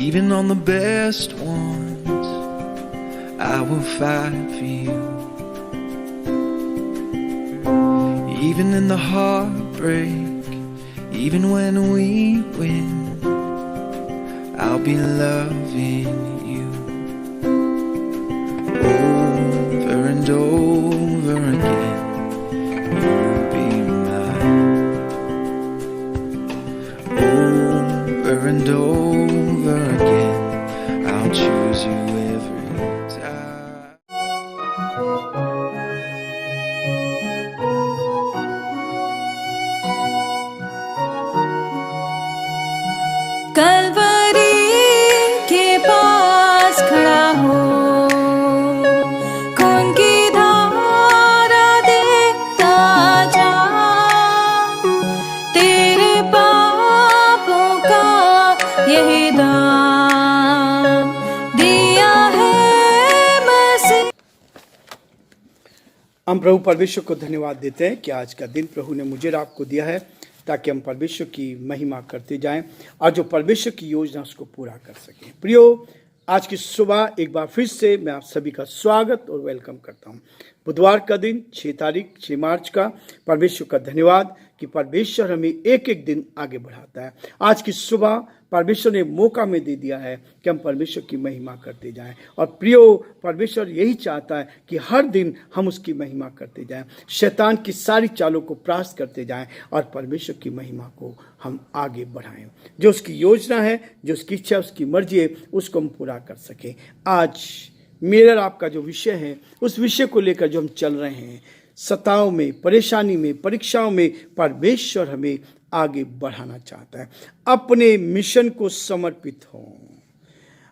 Even on the best ones, I will fight for you. Even in the heartbreak, even when we win, I'll be loving you. Over and over again, you'll be mine. Over and over again, I'll choose you every time. Kalvari के पास खड़ा हो, खून की धारा देखता जा, तेरे पापों का यही दाम दिया है मसीह। हम प्रभु परमेश्वर को धन्यवाद देते हैं कि आज का दिन प्रभु ने मुझे और आपको दिया है ताकि हम परमेश्वर की महिमा करते जाएं और जो परमेश्वर की योजना उसको पूरा कर सकें। प्रियो, आज की सुबह एक बार फिर से मैं आप सभी का स्वागत और वेलकम करता हूं। बुधवार का दिन 6 मार्च का। परमेश्वर का धन्यवाद कि परमेश्वर हमें एक एक दिन आगे बढ़ाता है। आज की सुबह परमेश्वर ने मौका में दे दिया है कि हम परमेश्वर की महिमा करते जाएं। और प्रियो, परमेश्वर यही चाहता है कि हर दिन हम उसकी महिमा करते जाएं, शैतान की सारी चालों को परास्त करते जाएं और परमेश्वर की महिमा को हम आगे बढ़ाएं। जो उसकी योजना है, जो उसकी इच्छा, उसकी मर्जी है, उसको हम पूरा कर सकें। आज मेरा आपका जो विषय है, उस विषय को लेकर जो हम चल रहे हैं, सताओं में, परेशानी में, परीक्षाओं में परमेश्वर हमें आगे बढ़ाना चाहता है। अपने मिशन को समर्पित हो,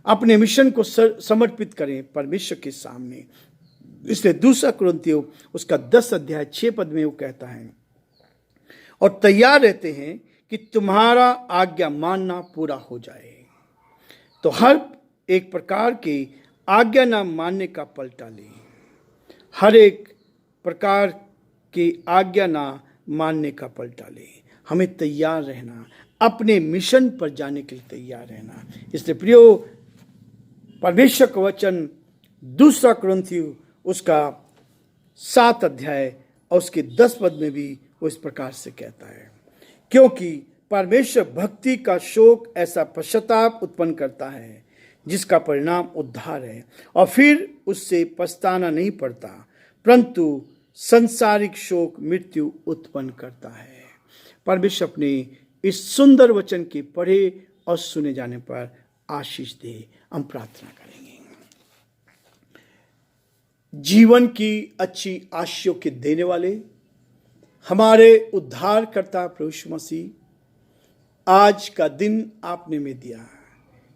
अपने मिशन को समर्पित करें परमेश्वर के सामने। इसलिए 2 कुरिन्थियों उसका 10 अध्याय 6 पद में वो कहता है, और तैयार रहते हैं कि तुम्हारा आज्ञा मानना पूरा हो जाए। तो हर एक प्रकार के आज्ञा ना मानने का पलटा लें, हर एक प्रकार की आज्ञा ना मानने का पलटा लें। हमें तैयार रहना, अपने मिशन पर जाने के लिए तैयार रहना। इसलिए प्रियो, परमेश्वर का वचन 2 कुरिन्थियों उसका 7 अध्याय और उसके 10 पद में भी वो इस प्रकार से कहता है, क्योंकि परमेश्वर भक्ति का शोक ऐसा पश्चाताप उत्पन्न करता है जिसका परिणाम उद्धार है, और फिर उससे पछताना नहीं पड़ता, परंतु संसारिक शोक मृत्यु उत्पन्न करता है। परमेश्वर अपने इस सुंदर वचन के पढ़े और सुने जाने पर आशीष दे। हम प्रार्थना करेंगे। जीवन की अच्छी आशीषों के देने वाले हमारे उद्धारकर्ता प्रभु यीशु मसीह, आज का दिन आपने में दिया।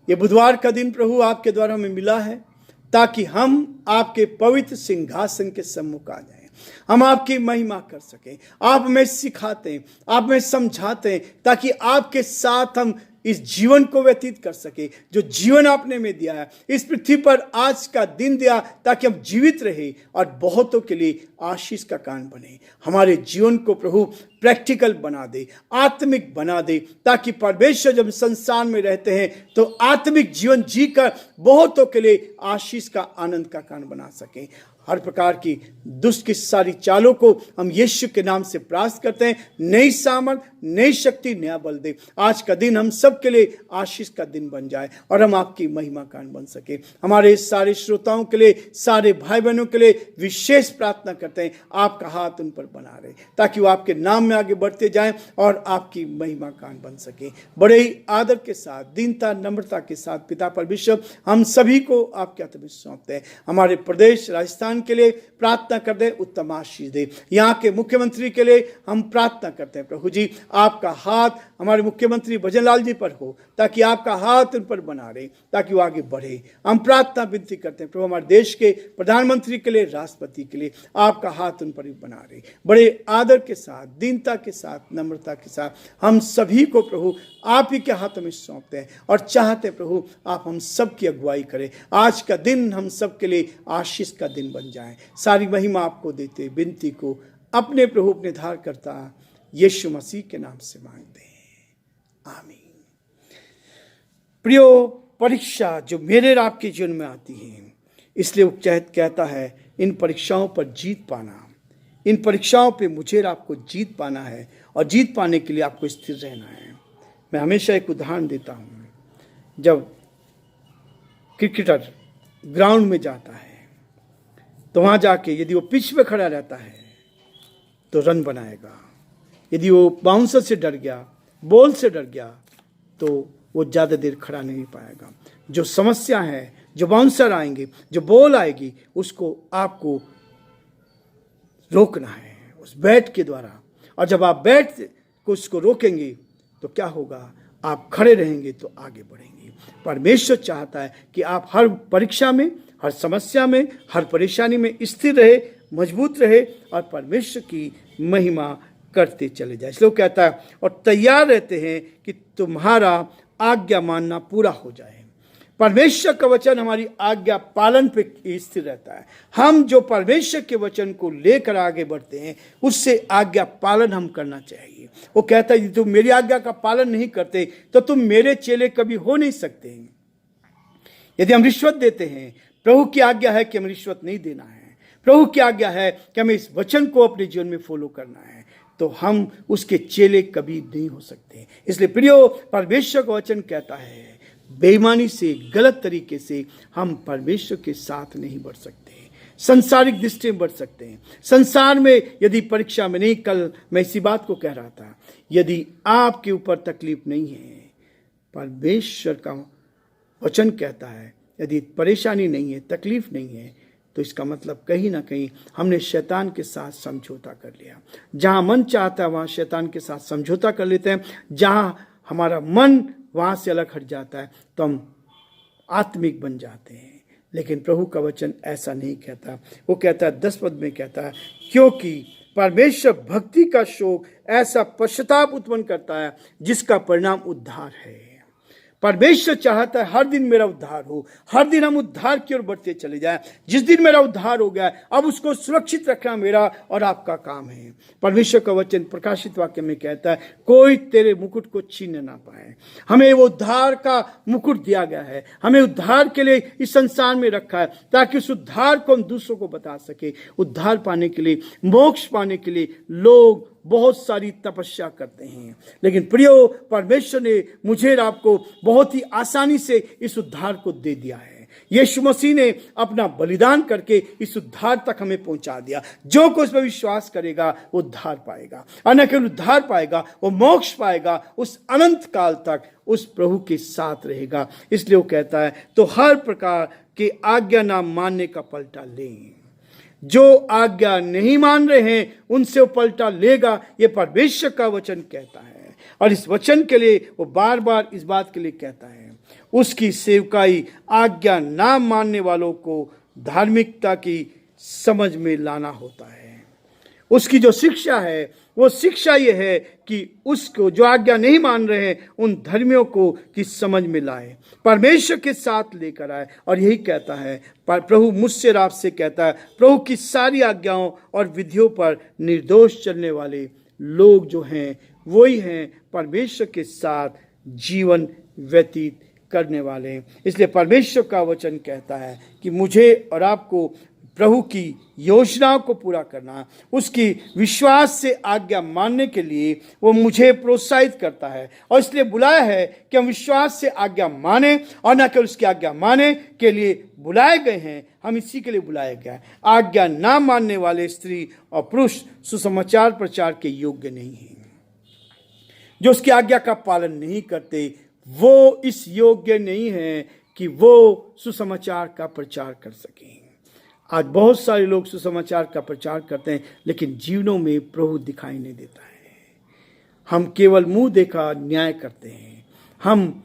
ये बुधवार का दिन प्रभु आपके द्वारा हमें मिला है ताकि हम आपके पवित्र सिंहासन के सम्मुख आ जाएं, हम आपकी महिमा कर सकें। आप हमें सिखाते हैं, आप हमें समझाते हैं, ताकि आपके साथ हम इस जीवन को व्यतीत कर सके जो जीवन आपने में दिया है। इस पृथ्वी पर आज का दिन दिया ताकि हम जीवित रहे और बहुतों के लिए आशीष का कारण बने। हमारे जीवन को प्रभु प्रैक्टिकल बना दे, आत्मिक बना दे, ताकि परमेश्वर जब संसार में रहते हैं तो आत्मिक जीवन जीकर बहुतों के लिए आशीष का आनंद का कारण बना सकें। हर प्रकार की दुष्ट की सारी चालों को हम यीशु के नाम से परास्त करते हैं। नई सामर्थ, नई शक्ति, नया बल दे। आज का दिन हम सब के लिए आशीष का दिन बन जाए और हम आपकी महिमा कारण बन सके। हमारे सारे श्रोताओं के लिए, सारे भाई बहनों के लिए विशेष प्रार्थना करते हैं, आपका हाथ उन पर बना रहे, ताकि वो आपके नाम में आगे बढ़ते जाएं और आपकी महिमा कारण बन सके। बड़े ही आदर के साथ, दीनता, नम्रता के साथ पिता परमेश्वर हम सभी को आपके हाथ में सौंपते हैं। हमारे प्रदेश राजस्थान के लिए प्रार्थना करते हैं, उत्तम आशीष दे। यहाँ के मुख्यमंत्री के लिए हम प्रार्थना करते हैं, प्रभु जी आपका हाथ हमारे मुख्यमंत्री भजनलाल जी पर हो, ताकि आपका हाथ उन पर बना रहे, ताकि वो आगे बढ़े। हम प्रार्थना विनती करते हैं प्रभु, हमारे देश के प्रधानमंत्री के लिए, राष्ट्रपति के लिए आपका हाथ उन पर भी बना रहे। बड़े आदर के साथ, दीनता के साथ, नम्रता के साथ हम सभी को प्रभु आप ही के हाथों में सौंपते हैं और चाहते हैं प्रभु आप हम सब की अगुवाई करें। आज का दिन हम सब के लिए आशीष का दिन बन जाए। सारी महिमा आपको देते विनती को अपने प्रभु अपने धार करता यीशु मसीह के नाम से मांगते हैं, आमीन। प्रियो, परीक्षा जो मेरे और आपके जीवन में आती है, इसलिए वो कहता है इन परीक्षाओं पर जीत पाना, इन परीक्षाओं पे मुझे और आपको जीत पाना है, और जीत पाने के लिए आपको स्थिर रहना है। मैं हमेशा एक उदाहरण देता हूँ, जब क्रिकेटर ग्राउंड में जाता है तो वहाँ जाके यदि वो पिच पे खड़ा रहता है तो रन बनाएगा, यदि वो बाउंसर से डर गया, बॉल से डर गया, तो वो ज़्यादा देर खड़ा नहीं पाएगा। जो समस्या है, जो बाउंसर आएंगे, जो बॉल आएगी, उसको आपको रोकना है उस बैट के द्वारा, और जब आप बैट को उसको रोकेंगे तो क्या होगा, आप खड़े रहेंगे तो आगे बढ़ेंगे। परमेश्वर चाहता है कि आप हर परीक्षा में, हर समस्या में, हर परेशानी में स्थिर रहे, मजबूत रहे और परमेश्वर की महिमा करते चले जाए। इसलिए कहता है और तैयार रहते हैं कि तुम्हारा आज्ञा मानना पूरा हो जाए। परमेश्वर का वचन हमारी आज्ञा पालन पे स्थिर रहता है। हम जो परमेश्वर के वचन को लेकर आगे बढ़ते हैं, उससे आज्ञा पालन हम करना चाहिए। वो कहता है तुम मेरी आज्ञा का पालन नहीं करते तो तुम मेरे चेले कभी हो नहीं सकते। यदि हम रिश्वत देते हैं, प्रभु की आज्ञा है कि हमें रिश्वत नहीं देना है, प्रभु की आज्ञा है कि हमें इस वचन को अपने जीवन में फॉलो करना है, तो हम उसके चेले कभी नहीं हो सकते। इसलिए प्रियो, परमेश्वर का वचन कहता है बेईमानी से, गलत तरीके से हम परमेश्वर के साथ नहीं बढ़ सकते, संसारिक दृष्टि में बढ़ सकते हैं। संसार में यदि परीक्षा में नहीं, कल मैं इसी बात को कह रहा था, यदि आपके ऊपर तकलीफ नहीं है, परमेश्वर का वचन कहता है यदि परेशानी नहीं है, तकलीफ नहीं है, तो इसका मतलब कहीं ना कहीं हमने शैतान के साथ समझौता कर लिया। जहां मन चाहता है वहां शैतान के साथ समझौता कर लेते हैं। जहां हमारा मन वहां से अलग हट जाता है तो हम आत्मिक बन जाते हैं। लेकिन प्रभु का वचन ऐसा नहीं कहता। वो कहता है 10 पद में कहता है, क्योंकि परमेश्वर भक्ति का शोक ऐसा पश्चाताप उत्पन्न करता है जिसका परिणाम उद्धार है। परमेश्वर चाहता है हर दिन मेरा उद्धार हो, हर दिन हम उद्धार की ओर बढ़ते चले जाएं। जिस दिन मेरा उद्धार हो गया, अब उसको सुरक्षित रखना मेरा और आपका काम है। परमेश्वर का वचन प्रकाशित वाक्य में कहता है, कोई तेरे मुकुट को छीन ना पाए। हमें वो उद्धार का मुकुट दिया गया है, हमें उद्धार के लिए इस संसार में रखा है ताकि उस उद्धार को हम दूसरों को बता सके। उद्धार पाने के लिए, मोक्ष पाने के लिए लोग बहुत सारी तपस्या करते हैं, लेकिन प्रियो, परमेश्वर ने मुझे और आपको बहुत ही आसानी से इस उद्धार को दे दिया है। यीशु मसीह ने अपना बलिदान करके इस उद्धार तक हमें पहुंचा दिया। जो कोई उस पर विश्वास करेगा वो उद्धार पाएगा, और न केवल उद्धार पाएगा, वो मोक्ष पाएगा, उस अनंत काल तक उस प्रभु के साथ रहेगा। इसलिए वो कहता है, तो हर प्रकार के आज्ञा ना मानने का पलटा लें। जो आज्ञा नहीं मान रहे हैं उनसे वो पलटा लेगा, ये परमेश्वर का वचन कहता है। और इस वचन के लिए वो बार बार इस बात के लिए कहता है, उसकी सेवकाई आज्ञा ना मानने वालों को धार्मिकता की समझ में लाना होता है। उसकी जो शिक्षा है वो शिक्षा ये है कि उसको जो आज्ञा नहीं मान रहे हैं उन धर्मियों को की समझ में लाए, परमेश्वर के साथ लेकर आए। और यही कहता है प्रभु मुझसे और आपसे कहता है, प्रभु की सारी आज्ञाओं और विधियों पर निर्दोष चलने वाले लोग जो हैं वही हैं परमेश्वर के साथ जीवन व्यतीत करने वाले। इसलिए परमेश्वर का वचन कहता है कि मुझे और आपको प्रभु की योजनाओं को पूरा करना, उसकी विश्वास से आज्ञा मानने के लिए वो मुझे प्रोत्साहित करता है। और इसलिए बुलाया है कि हम विश्वास से आज्ञा माने, और न केवल उसकी आज्ञा माने के लिए बुलाए गए हैं, हम इसी के लिए बुलाए गए हैं। आज्ञा ना मानने वाले स्त्री और पुरुष सुसमाचार प्रचार के योग्य नहीं हैं। जो उसकी आज्ञा का पालन नहीं करते वो इस योग्य नहीं है कि वो सुसमाचार का प्रचार कर सकें। आज बहुत सारे लोग सुसमाचार का प्रचार करते हैं, लेकिन जीवनों में प्रभु दिखाई नहीं देता है। हम केवल मुंह देखा न्याय करते हैं, हम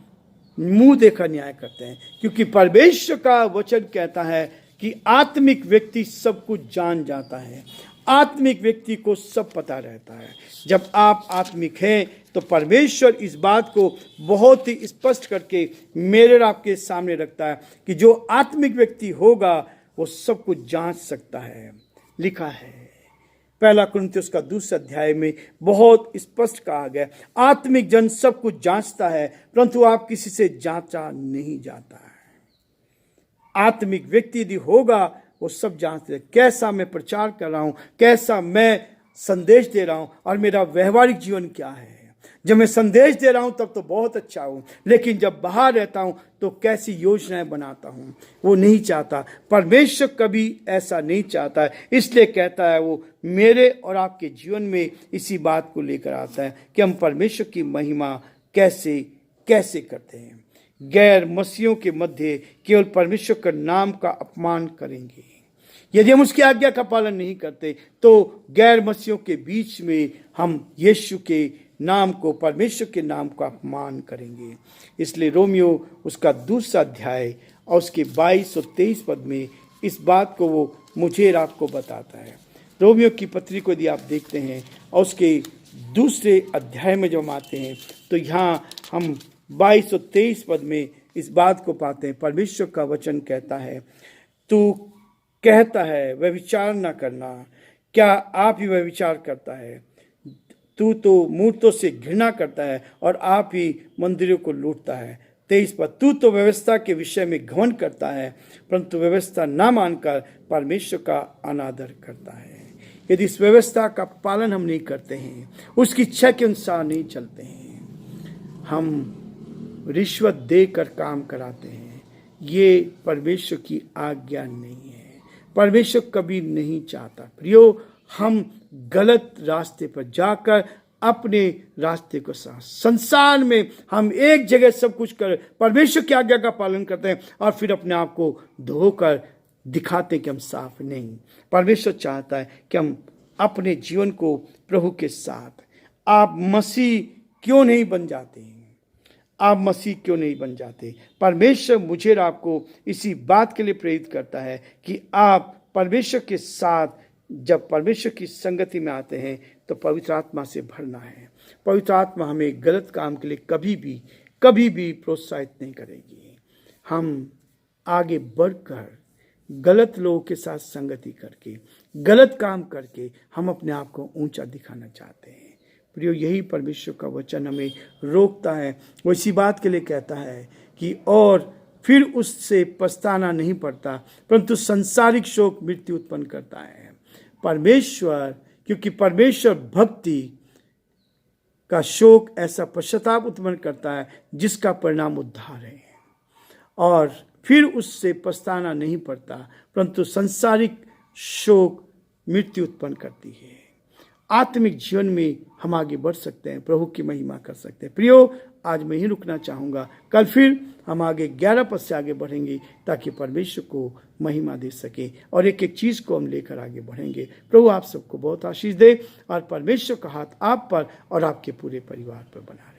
मुंह देखा न्याय करते हैं, क्योंकि परमेश्वर का वचन कहता है कि आत्मिक व्यक्ति सब कुछ जान जाता है, आत्मिक व्यक्ति को सब पता रहता है। जब आप आत्मिक हैं तो परमेश्वर इस बात को बहुत ही स्पष्ट करके मेरे और आपके सामने रखता है कि जो आत्मिक व्यक्ति होगा वो सब कुछ जांच सकता है। लिखा है पहला कुरिन्थियों का 2 अध्याय में बहुत स्पष्ट कहा गया, आत्मिक जन सब कुछ जांचता है परंतु आप किसी से जांचा नहीं जाता है। आत्मिक व्यक्ति यदि होगा वो सब जानते हैं कैसा मैं प्रचार कर रहा हूं, कैसा मैं संदेश दे रहा हूं और मेरा व्यवहारिक जीवन क्या है। जब मैं संदेश दे रहा हूं तब तो बहुत अच्छा हूं, लेकिन जब बाहर रहता हूं तो कैसी योजनाएं बनाता हूं वो नहीं चाहता। परमेश्वर कभी ऐसा नहीं चाहता है, इसलिए कहता है वो मेरे और आपके जीवन में इसी बात को लेकर आता है कि हम परमेश्वर की महिमा कैसे कैसे करते हैं। गैर मसीहों के मध्य केवल परमेश्वर का नाम का अपमान करेंगे। यदि हम उसकी आज्ञा का पालन नहीं करते तो गैर मसीहों के बीच में हम यीशु के नाम को, परमेश्वर के नाम का अपमान करेंगे। इसलिए रोमियो उसका 2 अध्याय और उसके 22 और 23 पद में इस बात को वो मुझे और आपको बताता है। रोमियो की पत्री को यदि आप देखते हैं और उसके 2 अध्याय में जब हम आते हैं तो यहाँ हम 22 और 23 पद में इस बात को पाते हैं। परमेश्वर का वचन कहता है, तू कहता है वह विचार न करना, क्या आप ही वह विचार करता है? तू तो मूर्तों से घृणा करता है और आप ही मंदिरों को लूटता है। 23 पद, तू तो व्यवस्था के विषय में घमंड करता है परंतु व्यवस्था ना मानकर परमेश्वर का अनादर करता है। यदि इस व्यवस्था का पालन हम नहीं करते हैं, उसकी इच्छा के अनुसार नहीं चलते हैं, हम रिश्वत देकर काम कराते हैं, ये परमेश्वर की आज्ञा नहीं है। परमेश्वर कभी नहीं चाहता प्रियो हम गलत रास्ते पर जाकर अपने रास्ते को साथ, संसार में हम एक जगह सब कुछ कर परमेश्वर की आज्ञा का पालन करते हैं और फिर अपने आप को धोकर दिखाते कि हम साफ नहीं। परमेश्वर चाहता है कि हम अपने जीवन को प्रभु के साथ, आप मसीह क्यों नहीं बन जाते हैं? आप मसीह क्यों नहीं बन जाते? परमेश्वर मुझे और आपको इसी बात के लिए प्रेरित करता है कि आप परमेश्वर के साथ जब परमेश्वर की संगति में आते हैं तो पवित्र आत्मा से भरना है। पवित्र आत्मा हमें गलत काम के लिए कभी भी प्रोत्साहित नहीं करेगी। हम आगे बढ़कर गलत लोगों के साथ संगति करके, गलत काम करके हम अपने आप को ऊंचा दिखाना चाहते हैं। प्रियो, यही परमेश्वर का वचन हमें रोकता है। वो इसी बात के लिए कहता है कि और फिर उससे पछताना नहीं पड़ता परंतु संसारिक शोक मृत्यु उत्पन्न करता है। परमेश्वर, क्योंकि परमेश्वर भक्ति का शोक ऐसा पश्चाताप उत्पन्न करता है जिसका परिणाम उद्धार है, और फिर उससे पछताना नहीं पड़ता परंतु संसारिक शोक मृत्यु उत्पन्न करती है। आत्मिक जीवन में हम आगे बढ़ सकते हैं, प्रभु की महिमा कर सकते हैं। प्रियो, आज मैं ही रुकना चाहूँगा, कल फिर हम आगे 11 पद से आगे बढ़ेंगे ताकि परमेश्वर को महिमा दे सके और एक एक चीज़ को हम लेकर आगे बढ़ेंगे। प्रभु आप सबको बहुत आशीष दे और परमेश्वर का हाथ आप पर और आपके पूरे परिवार पर बना रहे।